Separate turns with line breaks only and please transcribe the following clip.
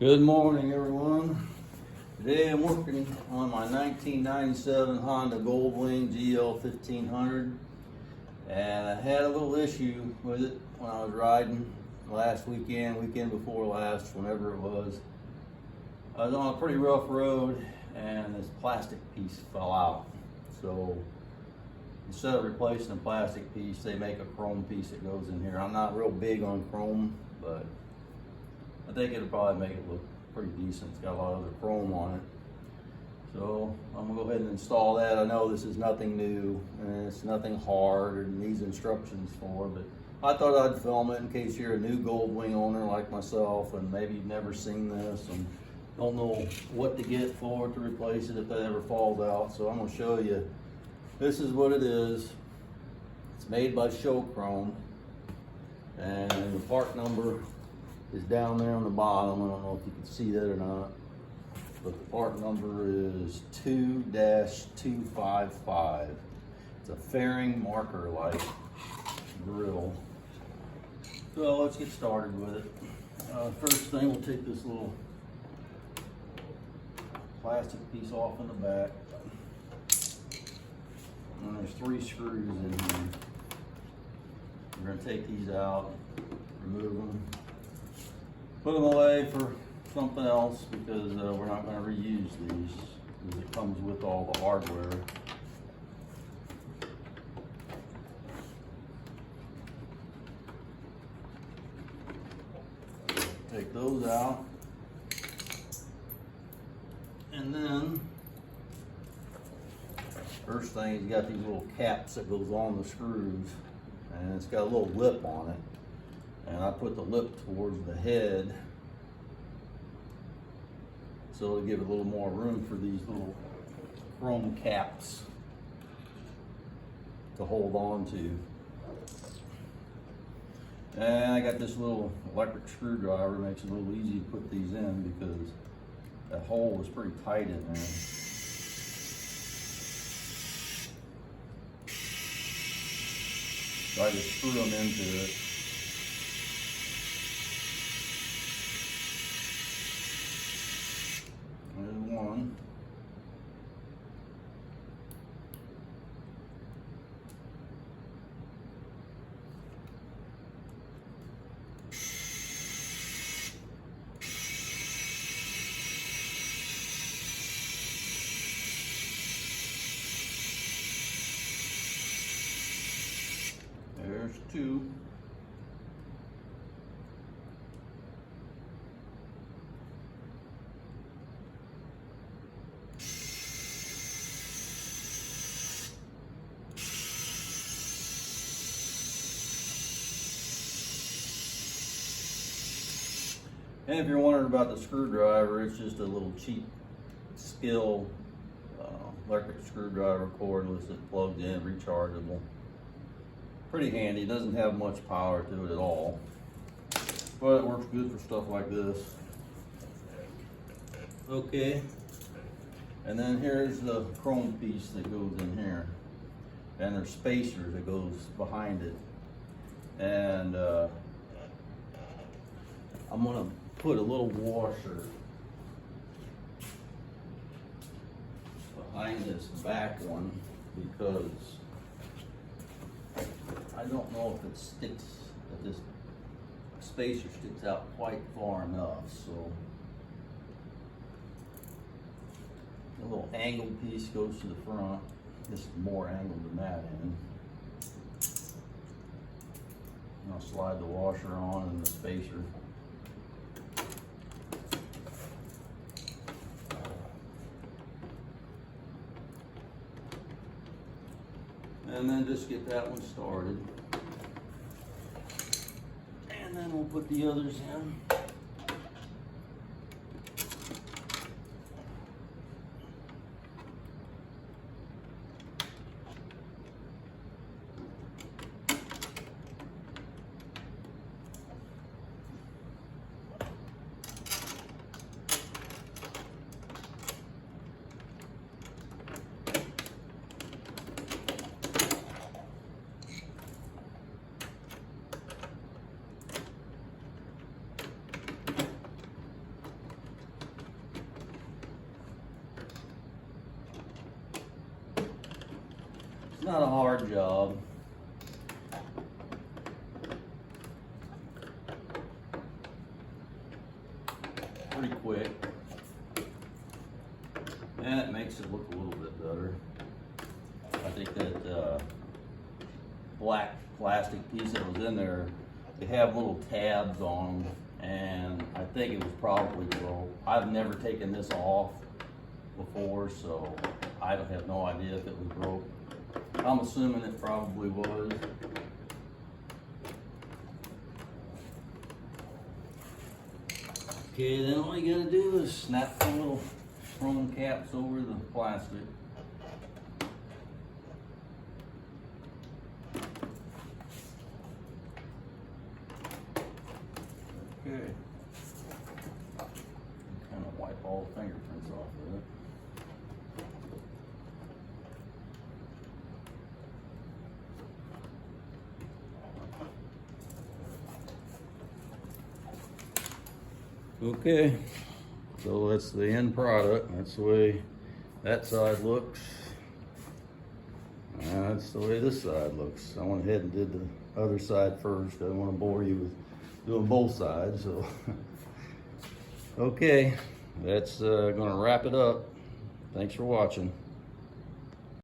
Good morning, everyone. Today I'm working on my 1997 Honda Goldwing GL1500, and I had a little issue with it when I was riding last weekend before last, whenever it was. I was on a pretty rough road and this plastic piece fell out. So instead of replacing the plastic piece, they make a chrome piece that goes in here. I'm not real big on chrome, but I think it'll probably make it look pretty decent. It's got a lot of other chrome on it. So I'm gonna go ahead and install that. I know this is nothing new and it's nothing hard or needs instructions for, but I thought I'd film it in case you're a new Goldwing owner like myself and maybe you've never seen this and don't know what to get for it to replace it if it ever falls out. So I'm gonna show you. This is what it is. It's made by Show Chrome, and the part number is down there on the bottom. I don't know if you can see that or not, but the part number is 2-255. It's a fairing marker light grill. So let's get started with it. First thing, we'll take this little plastic piece off in the back. And there's 3 screws in here. We're going to take these out, remove them, put them away for something else because we're not going to reuse these because it comes with all the hardware. Take those out. And then, first thing, you got these little caps that goes on the screws, and it's got a little lip on it. And I put the lip towards the head so to give it a little more room for these little chrome caps to hold on to. And I got this little electric screwdriver, makes it a little easy to put these in because that hole is pretty tight in there. So I just screw them into it. There's one. There's 2. And if you're wondering about the screwdriver, it's just a little cheap Skill electric screwdriver, cordless, that plugs in, rechargeable. Pretty handy. It doesn't have much power to it at all, but it works good for stuff like this. Okay, and then here's the chrome piece that goes in here, and there's spacers that goes behind it, and I'm gonna put a little washer behind this back one because I don't know if it sticks, if this spacer sticks out quite far enough, so a little angled piece goes to the front. This is more angled than that end. And I'll slide the washer on and the spacer. And then just get that one started. And then we'll put the others in. It's not a hard job. Pretty quick. And it makes it look a little bit better. I think that black plastic piece that was in there, they have little tabs on them, and I think it was probably broke. I've never taken this off before, so I don't have no idea if it was broke. I'm assuming it probably was. Okay, then all you gotta do is snap the little chrome caps over the plastic. Okay. Kind of wipe all the fingerprints off of it. Okay, so that's the end product. That's the way that side looks. And that's the way this side looks. I went ahead and did the other side first. I don't want to bore you with doing both sides. So, okay, that's gonna wrap it up. Thanks for watching.